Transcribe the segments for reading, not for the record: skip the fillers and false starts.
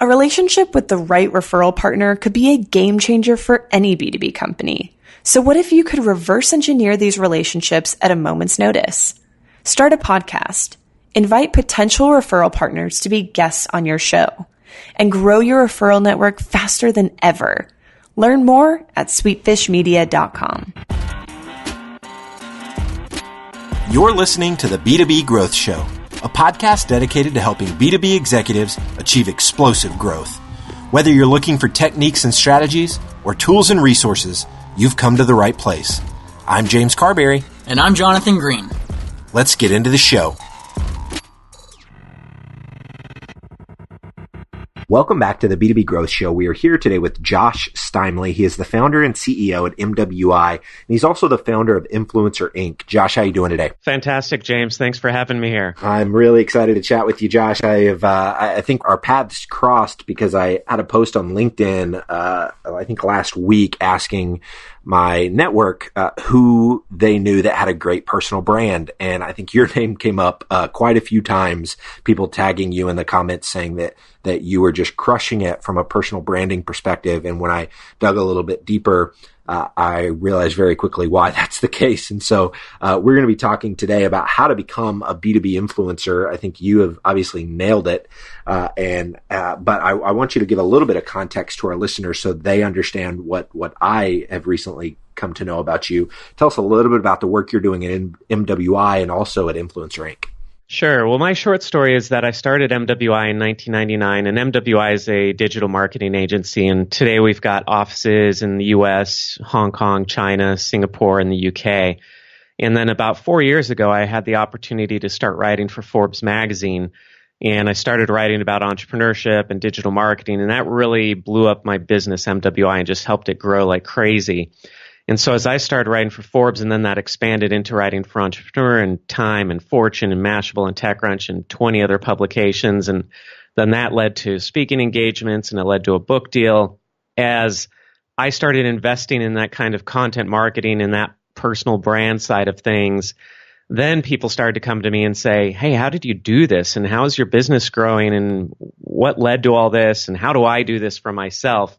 A relationship with the right referral partner could be a game changer for any B2B company. So what if you could reverse engineer these relationships at a moment's notice? Start a podcast, invite potential referral partners to be guests on your show, and grow your referral network faster than ever. Learn more at sweetfishmedia.com. You're listening to the B2B Growth Show, a podcast dedicated to helping B2B executives achieve explosive growth. Whether you're looking for techniques and strategies or tools and resources, you've come to the right place. I'm James Carberry. And I'm Jonathan Green. Let's get into the show. Welcome back to the B2B Growth Show. We are here today with Josh Steimle. He is the founder and CEO at MWI, and he's also the founder of Influencer Inc. Josh, how are you doing today? Fantastic, James. Thanks for having me here. I'm really excited to chat with you, Josh. I think our paths crossed because I had a post on LinkedIn, I think last week, asking my network who they knew that had a great personal brand. And I think your name came up quite a few times, people tagging you in the comments saying that you were just crushing it from a personal branding perspective. And when I dug a little bit deeper, I realized very quickly why that's the case. And so we're going to be talking today about how to become a B2B influencer. I think you have obviously nailed it. But I want you to give a little bit of context to our listeners so they understand what I have recently come to know about you. Tell us a little bit about the work you're doing at MWI and also at Influencer Inc. Sure. Well, my short story is that I started MWI in 1999, and MWI is a digital marketing agency. And today we've got offices in the US, Hong Kong, China, Singapore, and the UK. And then about 4 years ago, I had the opportunity to start writing for Forbes magazine. And I started writing about entrepreneurship and digital marketing. And that really blew up my business, MWI, and just helped it grow like crazy. And so as I started writing for Forbes, and then that expanded into writing for Entrepreneur and Time and Fortune and Mashable and TechCrunch and 20 other publications. And then that led to speaking engagements, and it led to a book deal. As I started investing in that kind of content marketing and that personal brand side of things, then people started to come to me and say, hey, how did you do this? And how is your business growing? And what led to all this? And how do I do this for myself?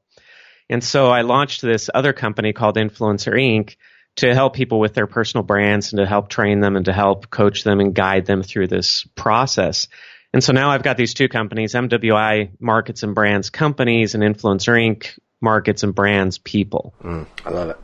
And so I launched this other company called Influencer Inc. to help people with their personal brands and to help train them and to help coach them and guide them through this process. And so now I've got these two companies, MWI Markets and Brands Companies and Influencer Inc. Markets and Brands People. I love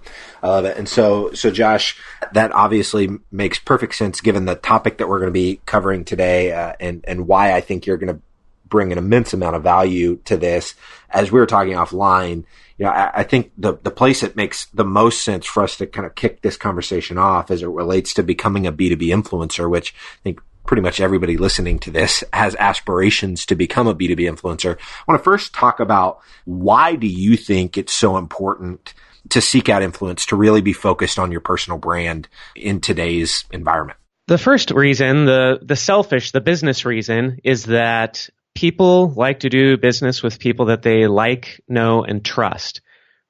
it. And so Josh, that obviously makes perfect sense given the topic that we're going to be covering today and why I think you're going to bring an immense amount of value to this. As we were talking offline, I think the place that makes the most sense for us to kind of kick this conversation off as it relates to becoming a B2B influencer, which I think pretty much everybody listening to this has aspirations to become a B2B influencer. I want to first talk about why do you think it's so important to seek out influence, to really be focused on your personal brand in today's environment? The first reason, the selfish, the business reason, is that people like to do business with people that they like, know, and trust.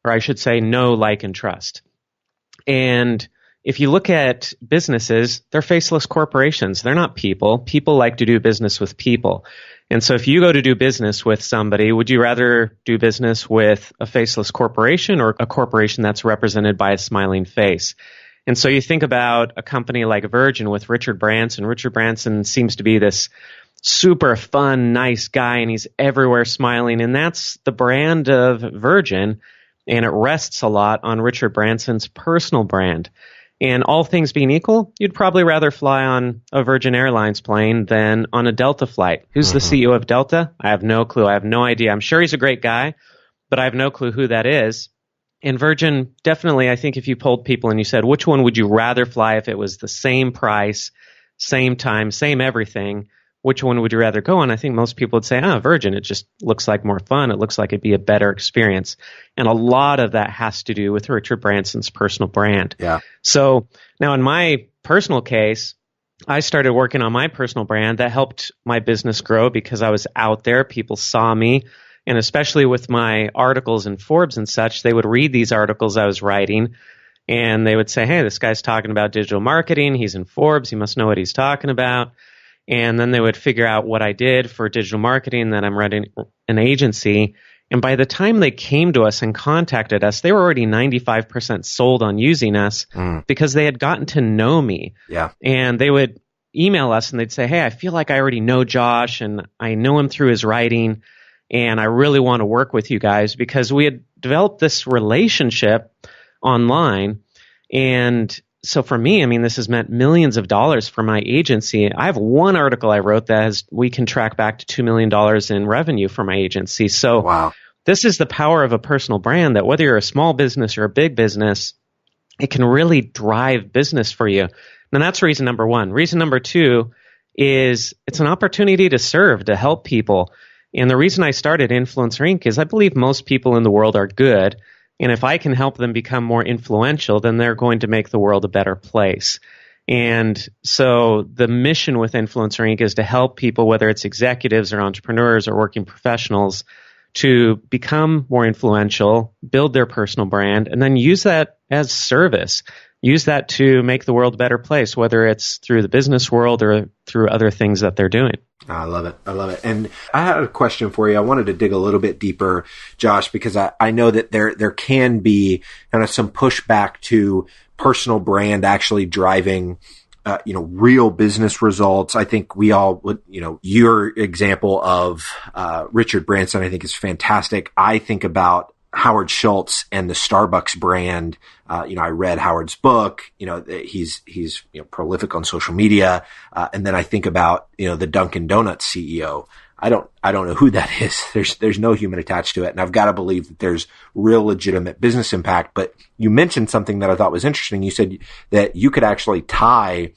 Or I should say know, like, and trust. And if you look at businesses, they're faceless corporations. They're not people. People like to do business with people. And so if you go to do business with somebody, would you rather do business with a faceless corporation or a corporation that's represented by a smiling face? And so you think about a company like Virgin with Richard Branson. Richard Branson seems to be this super fun, nice guy, and he's everywhere smiling. And that's the brand of Virgin, and it rests a lot on Richard Branson's personal brand. And all things being equal, you'd probably rather fly on a Virgin Airlines plane than on a Delta flight. Who's the CEO of Delta? I have no clue. I have no idea. I'm sure he's a great guy, but I have no clue who that is. And Virgin, definitely, I think if you polled people and you said, which one would you rather fly if it was the same price, same time, same everything, which one would you rather go on? I think most people would say, Virgin. It just looks like more fun. It looks like it'd be a better experience. And a lot of that has to do with Richard Branson's personal brand. Yeah. So now in my personal case, I started working on my personal brand. That helped my business grow because I was out there. People saw me. And especially with my articles in Forbes and such, they would read these articles I was writing and they would say, hey, this guy's talking about digital marketing. He's in Forbes. He must know what he's talking about. And then they would figure out what I did for digital marketing, that I'm running an agency. And by the time they came to us and contacted us, they were already 95% sold on using us because they had gotten to know me. Yeah. And they would email us and they'd say, hey, I feel like I already know Josh and I know him through his writing. And I really want to work with you guys because we had developed this relationship online. And so for me, I mean, this has meant millions of dollars for my agency. I have one article I wrote that we can track back to $2 million in revenue for my agency. So wow. This is the power of a personal brand, that whether you're a small business or a big business, it can really drive business for you. And that's reason number one. Reason number two is it's an opportunity to serve, to help people. And the reason I started Influencer Inc. is I believe most people in the world are good. And if I can help them become more influential, then they're going to make the world a better place. And so the mission with Influencer Inc. is to help people, whether it's executives or entrepreneurs or working professionals, to become more influential, build their personal brand, and then use that as service. Use that to make the world a better place, whether it's through the business world or through other things that they're doing. I love it. I love it. And I had a question for you. I wanted to dig a little bit deeper, Josh, because I know that there can be kind of some pushback to personal brand actually driving real business results. I think we all would, your example of Richard Branson, I think is fantastic. I think about Howard Schultz and the Starbucks brand. I read Howard's book. He's prolific on social media. And then I think about, the Dunkin' Donuts CEO. I don't know who that is. There's no human attached to it. And I've got to believe that there's real legitimate business impact. But you mentioned something that I thought was interesting. You said that you could actually tie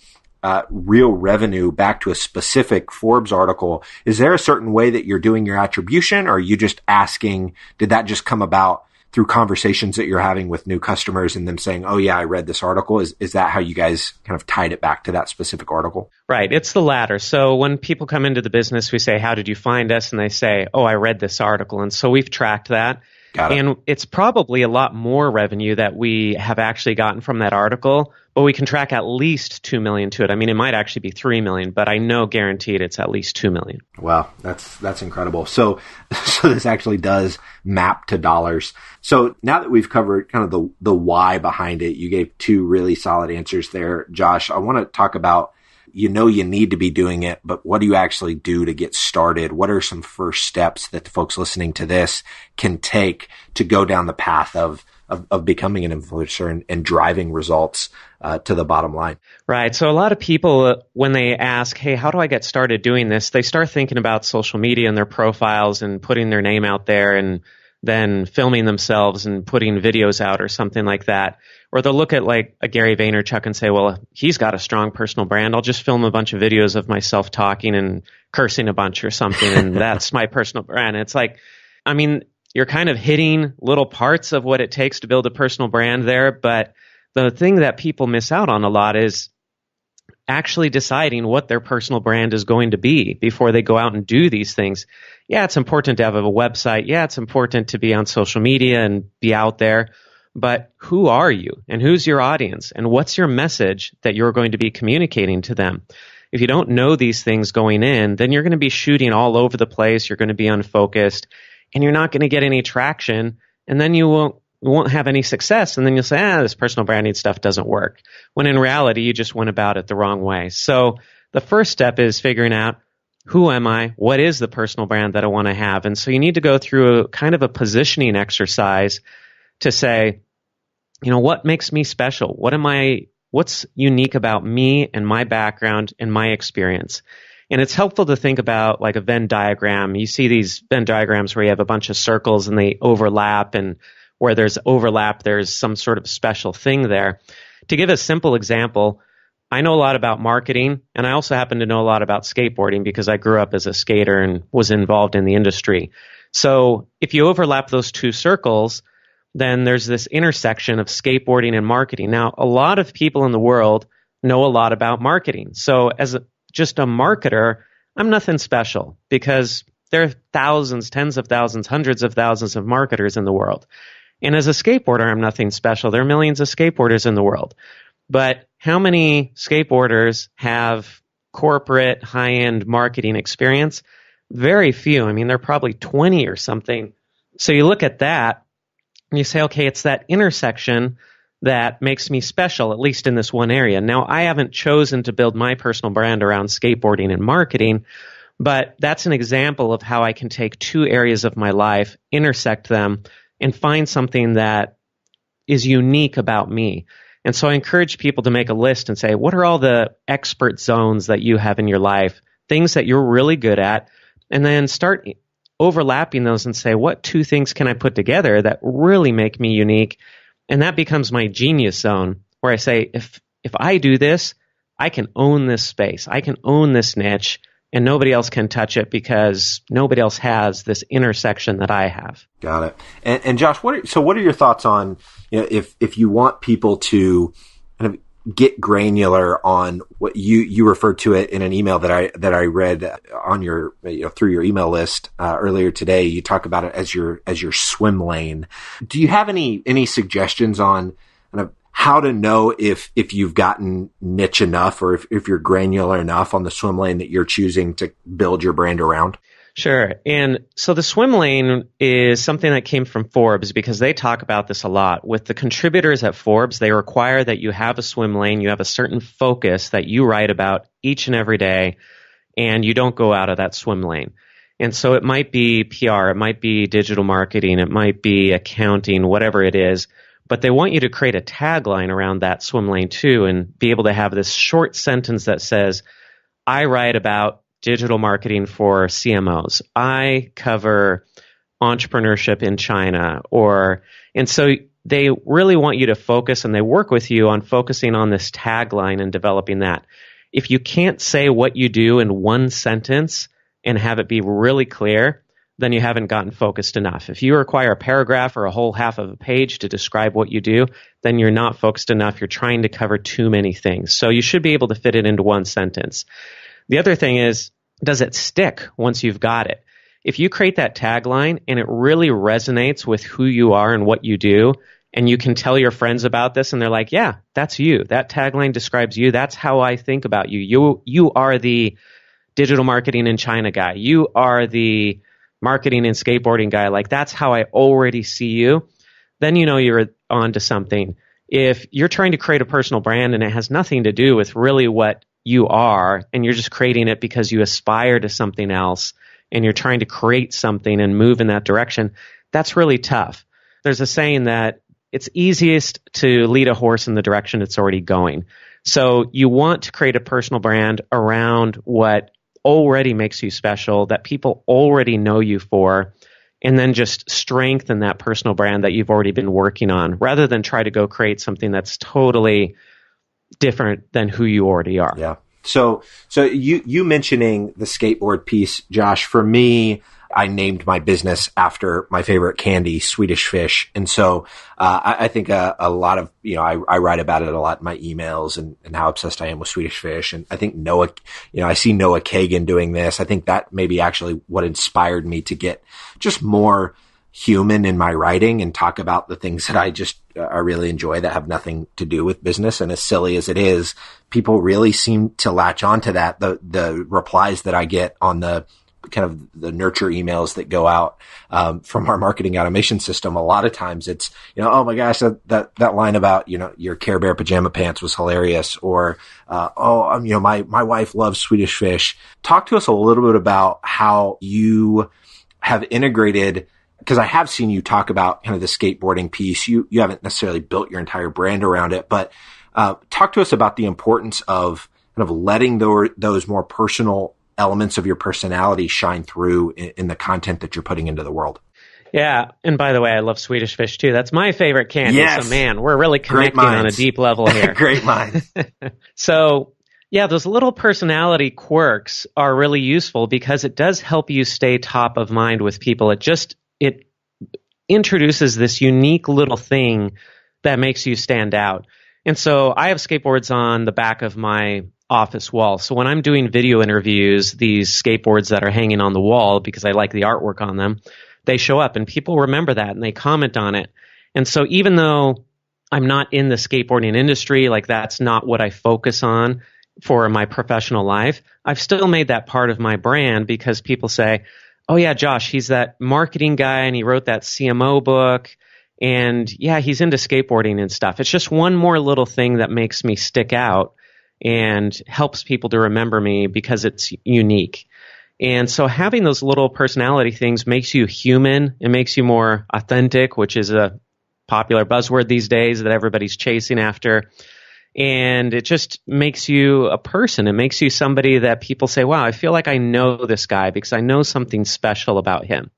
real revenue back to a specific Forbes article. Is there a certain way that you're doing your attribution, or are you just asking, did that just come about through conversations that you're having with new customers and them saying, oh yeah, I read this article? Is that how you guys kind of tied it back to that specific article? Right. It's the latter. So when people come into the business, we say, how did you find us? And they say, oh, I read this article. And so we've tracked that. Got it. And it's probably a lot more revenue that we have actually gotten from that article, but we can track at least 2 million to it. I mean, it might actually be 3 million, but I know guaranteed it's at least 2 million. Wow, that's incredible. So this actually does map to dollars. So now that we've covered kind of the why behind it, you gave two really solid answers there, Josh. I want to talk about, you need to be doing it, but what do you actually do to get started? What are some first steps that the folks listening to this can take to go down the path of becoming an influencer and driving results to the bottom line? Right. So a lot of people, when they ask, hey, how do I get started doing this? They start thinking about social media and their profiles and putting their name out there and then filming themselves and putting videos out or something like that. Or they'll look at like a Gary Vaynerchuk and say, well, he's got a strong personal brand. I'll just film a bunch of videos of myself talking and cursing a bunch or something. And that's my personal brand. It's like, I mean, you're kind of hitting little parts of what it takes to build a personal brand there. But the thing that people miss out on a lot is actually deciding what their personal brand is going to be before they go out and do these things. Yeah, it's important to have a website. Yeah, it's important to be on social media and be out there. But who are you and who's your audience and what's your message that you're going to be communicating to them? If you don't know these things going in, then you're going to be shooting all over the place. You're going to be unfocused and you're not going to get any traction. And then you won't have any success. And then you'll say, this personal branding stuff doesn't work. When in reality, you just went about it the wrong way. So the first step is figuring out, who am I? What is the personal brand that I want to have? And so you need to go through a kind of a positioning exercise to say, what makes me special? What's unique about me and my background and my experience? And it's helpful to think about like a Venn diagram. You see these Venn diagrams where you have a bunch of circles and they overlap, and where there's overlap, there's some sort of special thing there. To give a simple example, I know a lot about marketing, and I also happen to know a lot about skateboarding because I grew up as a skater and was involved in the industry. So if you overlap those two circles, then there's this intersection of skateboarding and marketing. Now, a lot of people in the world know a lot about marketing. So as just a marketer, I'm nothing special because there are thousands, tens of thousands, hundreds of thousands of marketers in the world. And as a skateboarder, I'm nothing special. There are millions of skateboarders in the world. But how many skateboarders have corporate high-end marketing experience? Very few. I mean, they're probably 20 or something. So you look at that and you say, okay, it's that intersection that makes me special, at least in this one area. Now, I haven't chosen to build my personal brand around skateboarding and marketing, but that's an example of how I can take two areas of my life, intersect them, and find something that is unique about me. And so I encourage people to make a list and say, what are all the expert zones that you have in your life, things that you're really good at, and then start overlapping those and say, what two things can I put together that really make me unique? And that becomes my genius zone, where I say, if I do this, I can own this space. I can own this niche, and nobody else can touch it because nobody else has this intersection that I have. Got it. And Josh, what are your thoughts on, if you want people to kind of get granular on what you referred to it in an email that I read on your through your email list earlier today. You talk about it as your swim lane. Do you have any suggestions on kind of how to know if you've gotten niche enough, or if you're granular enough on the swim lane that you're choosing to build your brand around? Sure. And so the swim lane is something that came from Forbes, because they talk about this a lot. With the contributors at Forbes, they require that you have a swim lane, you have a certain focus that you write about each and every day, and you don't go out of that swim lane. And so it might be PR, it might be digital marketing, it might be accounting, whatever it is. But they want you to create a tagline around that swim lane too, and be able to have this short sentence that says, I write about digital marketing for CMOs. I cover entrepreneurship in China. And so they really want you to focus, and they work with you on focusing on this tagline and developing that. If you can't say what you do in one sentence and have it be really clear, then you haven't gotten focused enough. If you require a paragraph or a whole half of a page to describe what you do, then you're not focused enough. You're trying to cover too many things. So you should be able to fit it into one sentence. The other thing is, does it stick once you've got it? If you create that tagline and it really resonates with who you are and what you do, and you can tell your friends about this and they're like, yeah, that's you. That tagline describes you. That's how I think about you. You are the digital marketing in China guy. You are the marketing and skateboarding guy. Like, that's how I already see you. Then you know you're onto something. If you're trying to create a personal brand and it has nothing to do with really what you are, and you're just creating it because you aspire to something else, and you're trying to create something and move in that direction, that's really tough. There's a saying that it's easiest to lead a horse in the direction it's already going. So you want to create a personal brand around what already makes you special, that people already know you for, and then just strengthen that personal brand that you've already been working on, rather than try to go create something that's totally different than who you already are. Yeah. So you mentioning the skateboard piece, Josh, for me, I named my business after my favorite candy, Swedish Fish. And so I think a lot of, I write about it a lot in my emails and how obsessed I am with Swedish Fish. And I think Noah, I see Noah Kagan doing this. I think that may be actually what inspired me to get just more human in my writing and talk about the things that I really enjoy that have nothing to do with business. And as silly as it is, people really seem to latch onto that. The replies that I get on the kind of the nurture emails that go out from our marketing automation system, a lot of times it's, oh my gosh, that line about, your Care Bear pajama pants was hilarious, or my wife loves Swedish Fish. Talk to us a little bit about how you have integrated, because I have seen you talk about kind of the skateboarding piece. You haven't necessarily built your entire brand around it, but talk to us about the importance of kind of letting those more personal elements of your personality shine through in the content that you're putting into the world. Yeah. And by the way, I love Swedish Fish too. That's my favorite candy. Yes. So man, we're really connecting on a deep level here. Great minds. So yeah, those little personality quirks are really useful because it does help you stay top of mind with people. It introduces this unique little thing that makes you stand out. And so I have skateboards on the back of my office wall. So when I'm doing video interviews, these skateboards that are hanging on the wall, because I like the artwork on them, they show up and people remember that and they comment on it. And so even though I'm not in the skateboarding industry, like that's not what I focus on, for my professional life, I've still made that part of my brand because people say, oh yeah, Josh, he's that marketing guy and he wrote that CMO book. And yeah, he's into skateboarding and stuff. It's just one more little thing that makes me stick out and helps people to remember me because it's unique. And so having those little personality things makes you human. It makes you more authentic, which is a popular buzzword these days that everybody's chasing after. And it just makes you a person. It makes you somebody that people say, wow, I feel like I know this guy because I know something special about him.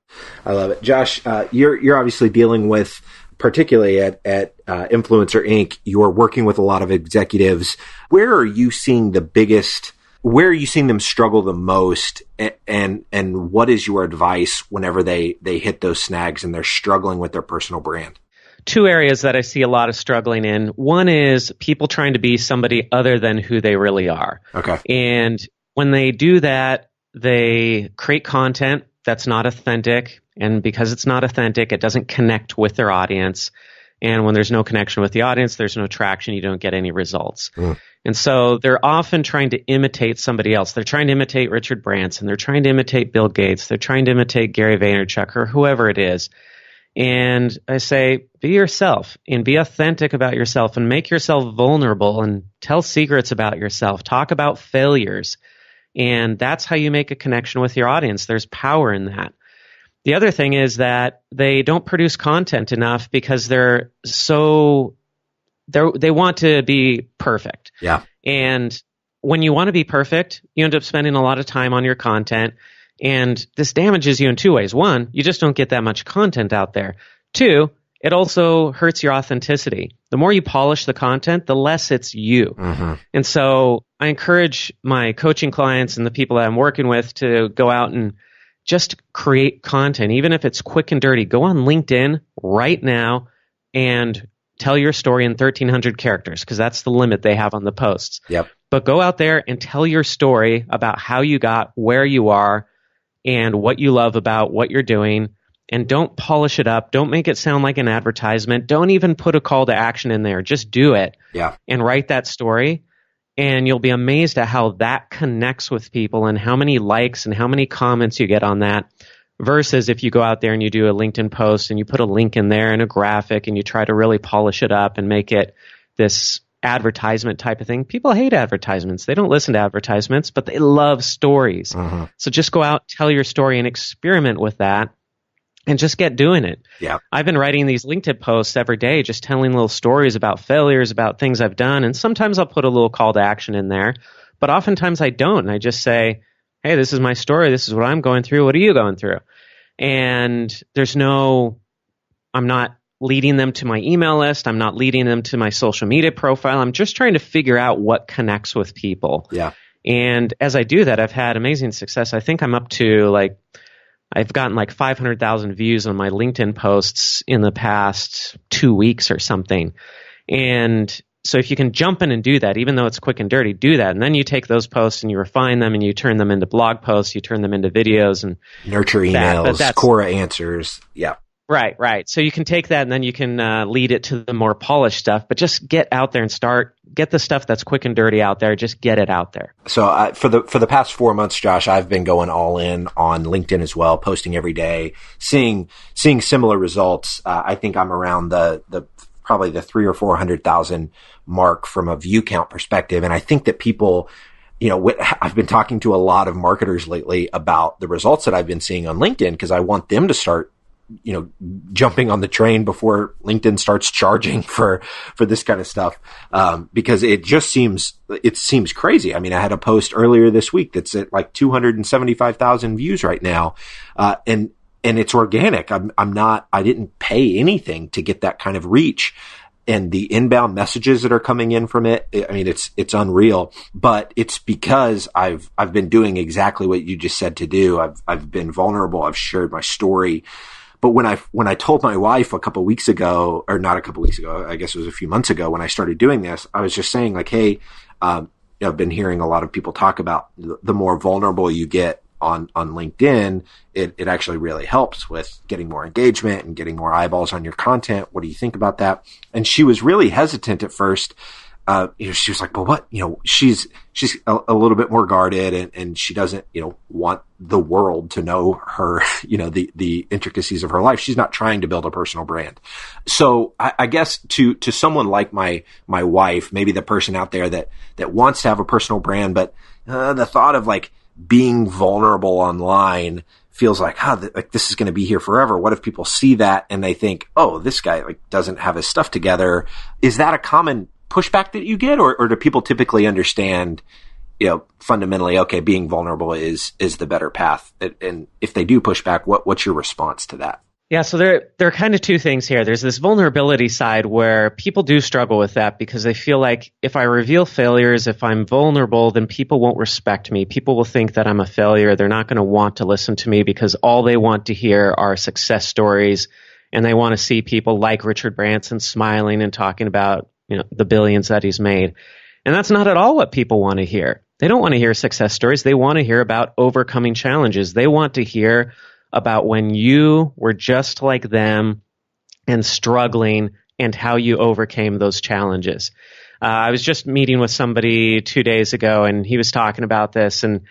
I love it. Josh, you're obviously dealing with, particularly at Influencer Inc., you're working with a lot of executives. Where are you seeing them struggle the most? And what is your advice whenever they hit those snags and they're struggling with their personal brand? Two areas that I see a lot of struggling in. One is people trying to be somebody other than who they really are. Okay. And when they do that, they create content that's not authentic. And because it's not authentic, it doesn't connect with their audience. And when there's no connection with the audience, there's no traction. You don't get any results. And so they're often trying to imitate somebody else. They're trying to imitate Richard Branson. They're trying to imitate Bill Gates. They're trying to imitate Gary Vaynerchuk or whoever it is. And I say, be yourself and be authentic about yourself and make yourself vulnerable and tell secrets about yourself. Talk about failures. And that's how you make a connection with your audience. There's power in that. The other thing is that they don't produce content enough because they want to be perfect. Yeah. And when you want to be perfect, you end up spending a lot of time on your content. And this damages you in two ways. One, you just don't get that much content out there. Two, it also hurts your authenticity. The more you polish the content, the less it's you. Mm-hmm. And so I encourage my coaching clients and the people that I'm working with to go out and just create content. Even if it's quick and dirty, go on LinkedIn right now and tell your story in 1,300 characters because that's the limit they have on the posts. Yep. But go out there and tell your story about how you got where you are and what you love about what you're doing. And don't polish it up. Don't make it sound like an advertisement. Don't even put a call to action in there. Just do it. Yeah. And write that story. And you'll be amazed at how that connects with people and how many likes and how many comments you get on that. Versus if you go out there and you do a LinkedIn post and you put a link in there and a graphic and you try to really polish it up and make it this advertisement type of thing. People hate advertisements. They don't listen to advertisements, but they love stories. Mm-hmm. So just go out, tell your story and experiment with that and just get doing it. Yeah. I've been writing these LinkedIn posts every day, just telling little stories about failures, about things I've done. And sometimes I'll put a little call to action in there, but oftentimes I don't. And I just say, hey, this is my story. This is what I'm going through. What are you going through? And I'm not leading them to my email list. I'm not leading them to my social media profile. I'm just trying to figure out what connects with people. Yeah. And as I do that, I've had amazing success. I think I'm up to I've gotten 500,000 views on my LinkedIn posts in the past 2 weeks or something. And so if you can jump in and do that, even though it's quick and dirty, do that. And then you take those posts and you refine them and you turn them into blog posts, you turn them into videos and nurture emails, Quora answers. Yeah. Right. So you can take that and then you can lead it to the more polished stuff, but just get out there and get the stuff that's quick and dirty out there. Just get it out there. So for the past 4 months, Josh, I've been going all in on LinkedIn as well, posting every day, seeing similar results. I think I'm around the probably the 300,000 or 400,000 mark from a view count perspective. And I think that people, I've been talking to a lot of marketers lately about the results that I've been seeing on LinkedIn because I want them to start jumping on the train before LinkedIn starts charging for this kind of stuff. Because it seems crazy. I mean, I had a post earlier this week that's at 275,000 views right now. And it's organic. I didn't pay anything to get that kind of reach. And the inbound messages that are coming in from it, I mean, it's unreal, but it's because I've been doing exactly what you just said to do. I've been vulnerable. I've shared my story. But when I told my wife a couple of weeks ago, or not a couple of weeks ago, I guess it was a few months ago when I started doing this, I was just saying hey, I've been hearing a lot of people talk about the more vulnerable you get on LinkedIn, it actually really helps with getting more engagement and getting more eyeballs on your content. What do you think about that? And she was really hesitant at first. she was like, but what, she's a little bit more guarded and she doesn't, want the world to know her, the intricacies of her life. She's not trying to build a personal brand. So I guess to someone like my wife, maybe the person out there that wants to have a personal brand, but the thought of like being vulnerable online feels like, like this is going to be here forever. What if people see that and they think, oh, this guy like doesn't have his stuff together? Is that a common pushback that you get, or do people typically understand, fundamentally, okay, being vulnerable is the better path? And if they do push back, what's your response to that? Yeah, so there are kind of two things here. There's this vulnerability side where people do struggle with that because they feel like if I reveal failures, if I'm vulnerable, then people won't respect me. People will think that I'm a failure. They're not going to want to listen to me because all they want to hear are success stories, and they want to see people like Richard Branson smiling and talking about, the billions that he's made. And that's not at all what people want to hear. They don't want to hear success stories. They want to hear about overcoming challenges. They want to hear about when you were just like them and struggling and how you overcame those challenges. I was just meeting with somebody 2 days ago and he was talking about this, and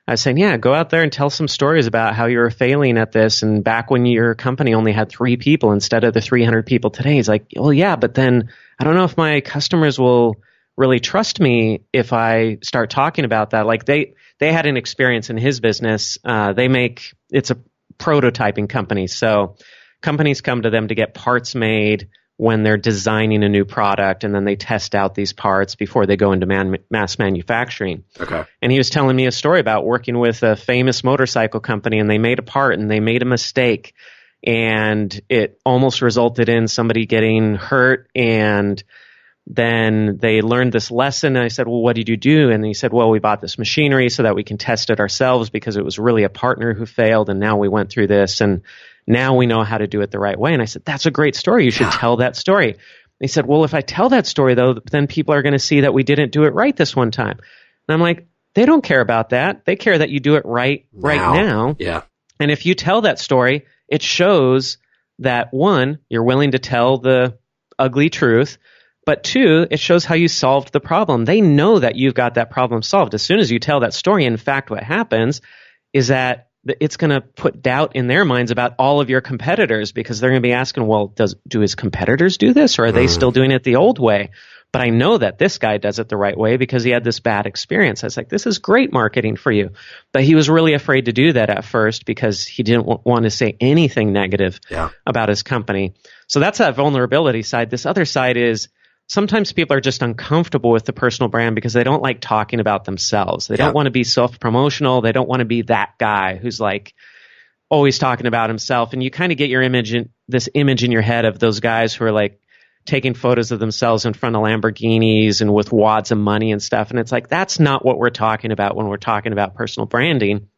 I was saying, yeah, go out there and tell some stories about how you were failing at this. And back when your company only had 3 people instead of the 300 people today. He's like, well, yeah, but then I don't know if my customers will really trust me if I start talking about that. Like they had an experience in his business. It's a prototyping company. So companies come to them to get parts made when they're designing a new product, and then they test out these parts before they go into mass manufacturing. Okay. And he was telling me a story about working with a famous motorcycle company, and they made a part and they made a mistake, and it almost resulted in somebody getting hurt, and then they learned this lesson. And I said, well, what did you do? And he said, well, we bought this machinery so that we can test it ourselves because it was really a partner who failed. And now we went through this and now we know how to do it the right way. And I said, that's a great story. You should tell that story. And he said, well, if I tell that story, though, then people are going to see that we didn't do it right this one time. And I'm like, they don't care about that. They care that you do it right now. Yeah. And if you tell that story, it shows that, one, you're willing to tell the ugly truth. But 2, it shows how you solved the problem. They know that you've got that problem solved. As soon as you tell that story, in fact, what happens is that it's going to put doubt in their minds about all of your competitors because they're going to be asking, well, do his competitors do this, or are they still doing it the old way? But I know that this guy does it the right way because he had this bad experience. I was like, this is great marketing for you. But he was really afraid to do that at first because he didn't want to say anything negative about his company. So that's that vulnerability side. This other side is, sometimes people are just uncomfortable with the personal brand because they don't like talking about themselves. They don't want to be self-promotional. They don't want to be that guy who's like always talking about himself. And you kind of get this image in your head of those guys who are like taking photos of themselves in front of Lamborghinis and with wads of money and stuff. And it's like, that's not what we're talking about when we're talking about personal branding.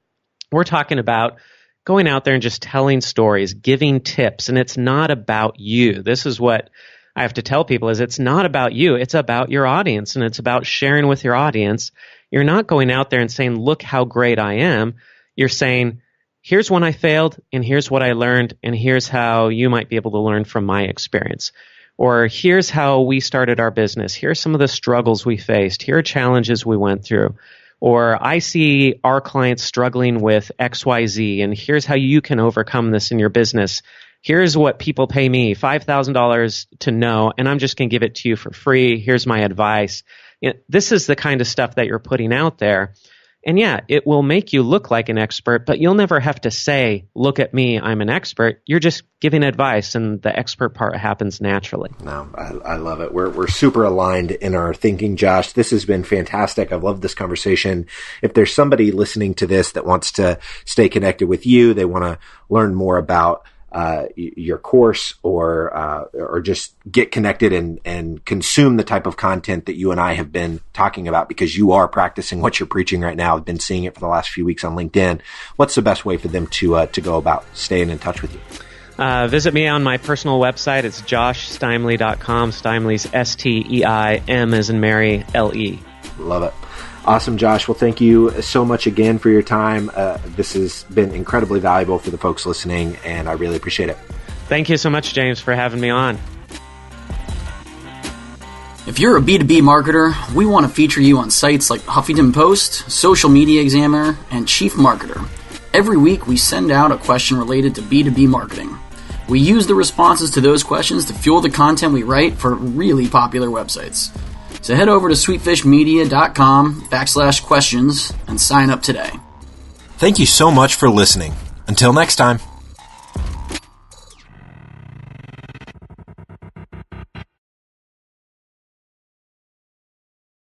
We're talking about going out there and just telling stories, giving tips. And it's not about you. This is what I have to tell people is it's not about you. It's about your audience, and it's about sharing with your audience. You're not going out there and saying, look how great I am. You're saying, here's when I failed, and here's what I learned, and here's how you might be able to learn from my experience. Or here's how we started our business. Here's some of the struggles we faced. Here are challenges we went through. Or I see our clients struggling with XYZ, and here's how you can overcome this in your business. Here's what people pay me, $5,000 to know, and I'm just going to give it to you for free. Here's my advice. This is the kind of stuff that you're putting out there. And yeah, it will make you look like an expert, but you'll never have to say, look at me, I'm an expert. You're just giving advice, and the expert part happens naturally. No, I love it. We're super aligned in our thinking, Josh. This has been fantastic. I've loved this conversation. If there's somebody listening to this that wants to stay connected with you, they want to learn more about your course or just get connected and consume the type of content that you and I have been talking about, because you are practicing what you're preaching right now. I've been seeing it for the last few weeks on LinkedIn. What's the best way for them to go about staying in touch with you? Visit me on my personal website. It's joshsteimle.com. Steimle's S-T-E-I-M as in Mary, L-E. Love it. Awesome, Josh. Well, thank you so much again for your time. This has been incredibly valuable for the folks listening, and I really appreciate it. Thank you so much, James, for having me on. If you're a B2B marketer, we want to feature you on sites like Huffington Post, Social Media Examiner, and Chief Marketer. Every week, we send out a question related to B2B marketing. We use the responses to those questions to fuel the content we write for really popular websites. So head over to sweetfishmedia.com/questions and sign up today. Thank you so much for listening. Until next time.